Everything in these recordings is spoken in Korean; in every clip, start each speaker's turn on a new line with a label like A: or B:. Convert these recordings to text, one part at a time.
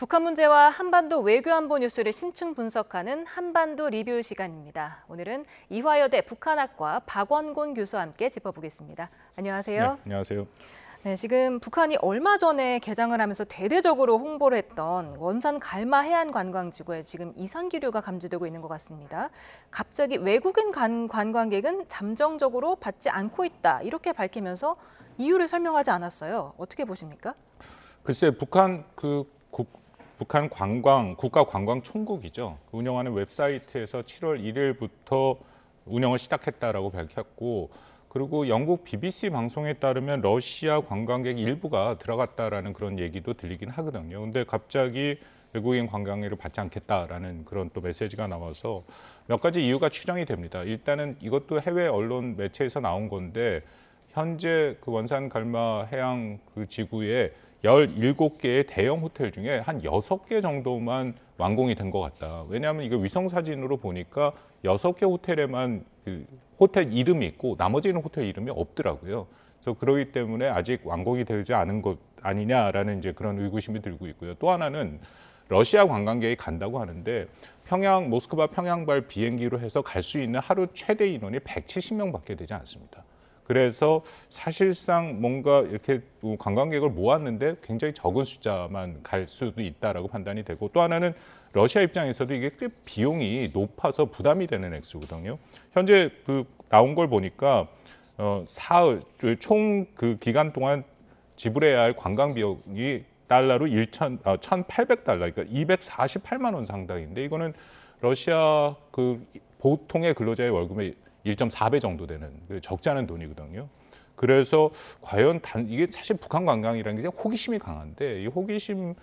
A: 북한 문제와 한반도 외교안보 뉴스를 심층 분석하는 한반도 리뷰 시간입니다. 오늘은 이화여대 북한학과 박원곤 교수와 함께 짚어보겠습니다. 안녕하세요.
B: 네, 안녕하세요.
A: 네, 지금 북한이 얼마 전에 개장을 하면서 대대적으로 홍보를 했던 원산 갈마 해안 관광지구에 지금 이상 기류가 감지되고 있는 것 같습니다. 갑자기 외국인 관광객은 잠정적으로 받지 않고 있다 이렇게 밝히면서 이유를 설명하지 않았어요. 어떻게 보십니까?
B: 글쎄, 북한 국가관광총국이죠. 운영하는 웹사이트에서 7월 1일부터 운영을 시작했다라고 밝혔고, 그리고 영국 BBC 방송에 따르면 러시아 관광객 일부가 들어갔다라는 그런 얘기도 들리긴 하거든요. 근데 갑자기 외국인 관광객을 받지 않겠다라는 그런 또 메시지가 나와서 몇 가지 이유가 추정이 됩니다. 일단은 이것도 해외 언론 매체에서 나온 건데, 현재 그 원산 갈마 해양 그 지구에 17개의 대형 호텔 중에 한 6개 정도만 완공이 된 것 같다. 왜냐하면 이거 위성 사진으로 보니까 6개 호텔에만 그 호텔 이름이 있고 나머지는 호텔 이름이 없더라고요. 그래서 그러기 때문에 아직 완공이 되지 않은 것 아니냐라는 이제 그런 의구심이 들고 있고요. 또 하나는 러시아 관광객이 간다고 하는데 모스크바 평양발 비행기로 해서 갈 수 있는 하루 최대 인원이 170명밖에 되지 않습니다. 그래서 사실상 뭔가 이렇게 관광객을 모았는데 굉장히 적은 숫자만 갈 수도 있다라고 판단이 되고, 또 하나는 러시아 입장에서도 이게 꽤 비용이 높아서 부담이 되는 액수거든요. 현재 그 나온 걸 보니까 사흘 총 그 기간 동안 지불해야 할 관광 비용이 달러로 1,800달러, 그러니까 248만 원 상당인데, 이거는 러시아 그 보통의 근로자의 월급의 1.4배 정도 되는 적지 않은 돈이거든요. 그래서 과연 이게 사실 북한 관광이라는 게 호기심이 강한데, 이 호기심을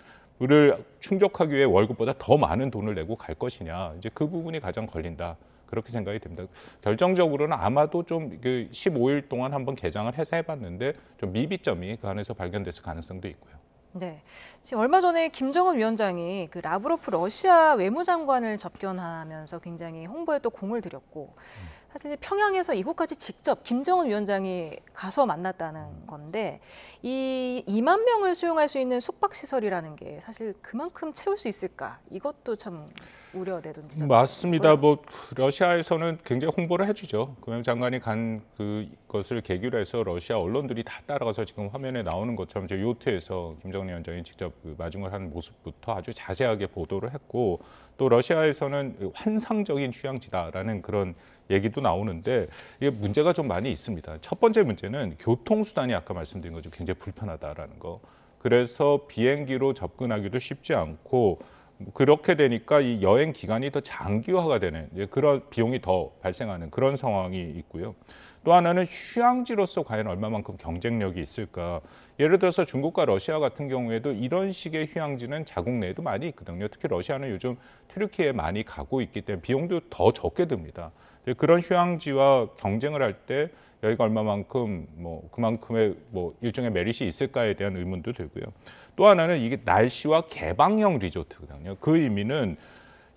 B: 충족하기 위해 월급보다 더 많은 돈을 내고 갈 것이냐, 이제 그 부분이 가장 걸린다. 그렇게 생각이 됩니다. 결정적으로는 아마도 좀 15일 동안 한번 개장을 해서 해봤는데 좀 미비점이 그 안에서 발견됐을 가능성도 있고요.
A: 네, 지금 얼마 전에 김정은 위원장이 그 라브로프 러시아 외무장관을 접견하면서 굉장히 홍보에 또 공을 들였고, 사실 평양에서 이곳까지 직접 김정은 위원장이 가서 만났다는 건데, 이 2만 명을 수용할 수 있는 숙박시설이라는 게 사실 그만큼 채울 수 있을까? 이것도 참 우려되던 지점.
B: 맞습니다. 뭐 러시아에서는 굉장히 홍보를 해주죠. 외무장관이 간 그것을 계기로 해서 러시아 언론들이 다 따라가서 지금 화면에 나오는 것처럼 저 요트에서 김정은 위원장이 직접 마중을 하는 모습부터 아주 자세하게 보도를 했고, 또 러시아에서는 환상적인 휴양지다라는 그런 얘기도 나오는데, 이게 문제가 좀 많이 있습니다. 첫 번째 문제는 교통수단이 아까 말씀드린 거죠. 굉장히 불편하다라는 거. 그래서 비행기로 접근하기도 쉽지 않고, 그렇게 되니까 이 여행 기간이 더 장기화가 되는 그런 비용이 더 발생하는 그런 상황이 있고요. 또 하나는 휴양지로서 과연 얼마만큼 경쟁력이 있을까. 예를 들어서 중국과 러시아 같은 경우에도 이런 식의 휴양지는 자국 내에도 많이 있거든요. 특히 러시아는 요즘 튀르키예에 많이 가고 있기 때문에 비용도 더 적게 듭니다. 그런 휴양지와 경쟁을 할 때 여기가 얼마만큼 그만큼의 일종의 메리트이 있을까에 대한 의문도 들고요. 또 하나는 이게 날씨와 개방형 리조트거든요. 그 의미는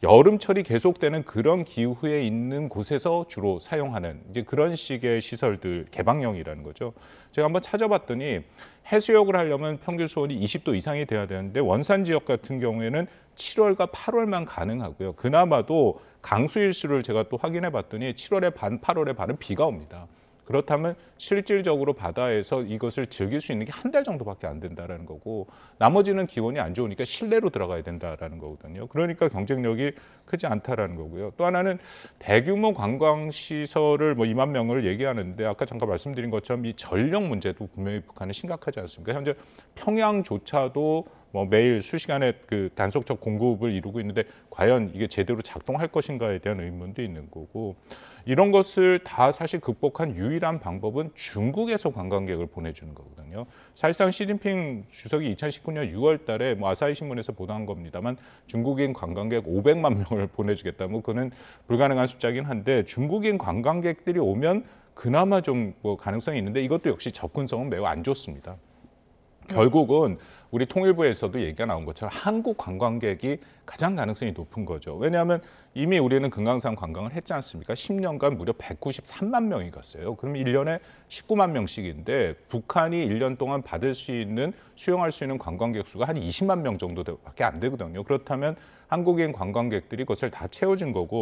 B: 여름철이 계속되는 그런 기후에 있는 곳에서 주로 사용하는 이제 그런 식의 시설들, 개방형이라는 거죠. 제가 한번 찾아봤더니 해수욕을 하려면 평균 수온이 20도 이상이 돼야 되는데, 원산 지역 같은 경우에는 7월과 8월만 가능하고요. 그나마도 강수일수를 제가 또 확인해 봤더니 7월에 반, 8월에 반은 비가 옵니다. 그렇다면 실질적으로 바다에서 이것을 즐길 수 있는 게 한 달 정도밖에 안 된다라는 거고, 나머지는 기온이 안 좋으니까 실내로 들어가야 된다라는 거거든요. 그러니까 경쟁력이 크지 않다라는 거고요. 또 하나는 대규모 관광시설을 2만 명을 얘기하는데, 아까 잠깐 말씀드린 것처럼 이 전력 문제도 분명히 북한은 심각하지 않습니까? 현재 평양조차도 매일 수시간의 그 단속적 공급을 이루고 있는데 과연 이게 제대로 작동할 것인가에 대한 의문도 있는 거고, 이런 것을 다 사실 극복한 유일한 방법은 중국에서 관광객을 보내주는 거거든요. 사실상 시진핑 주석이 2019년 6월 달에 아사히 신문에서 보도한 겁니다만, 중국인 관광객 500만 명을 보내주겠다. 그거는 불가능한 숫자긴 한데, 중국인 관광객들이 오면 그나마 좀 가능성이 있는데, 이것도 역시 접근성은 매우 안 좋습니다. 결국은 우리 통일부에서도 얘기가 나온 것처럼 한국 관광객이 가장 가능성이 높은 거죠. 왜냐하면 이미 우리는 금강산 관광을 했지 않습니까? 10년간 무려 193만 명이 갔어요. 그럼 1년에 19만 명씩인데 북한이 1년 동안 받을 수 있는 수용할 수 있는 관광객 수가 한 20만 명 정도밖에 안 되거든요. 그렇다면 한국인 관광객들이 그것을 다 채워준 거고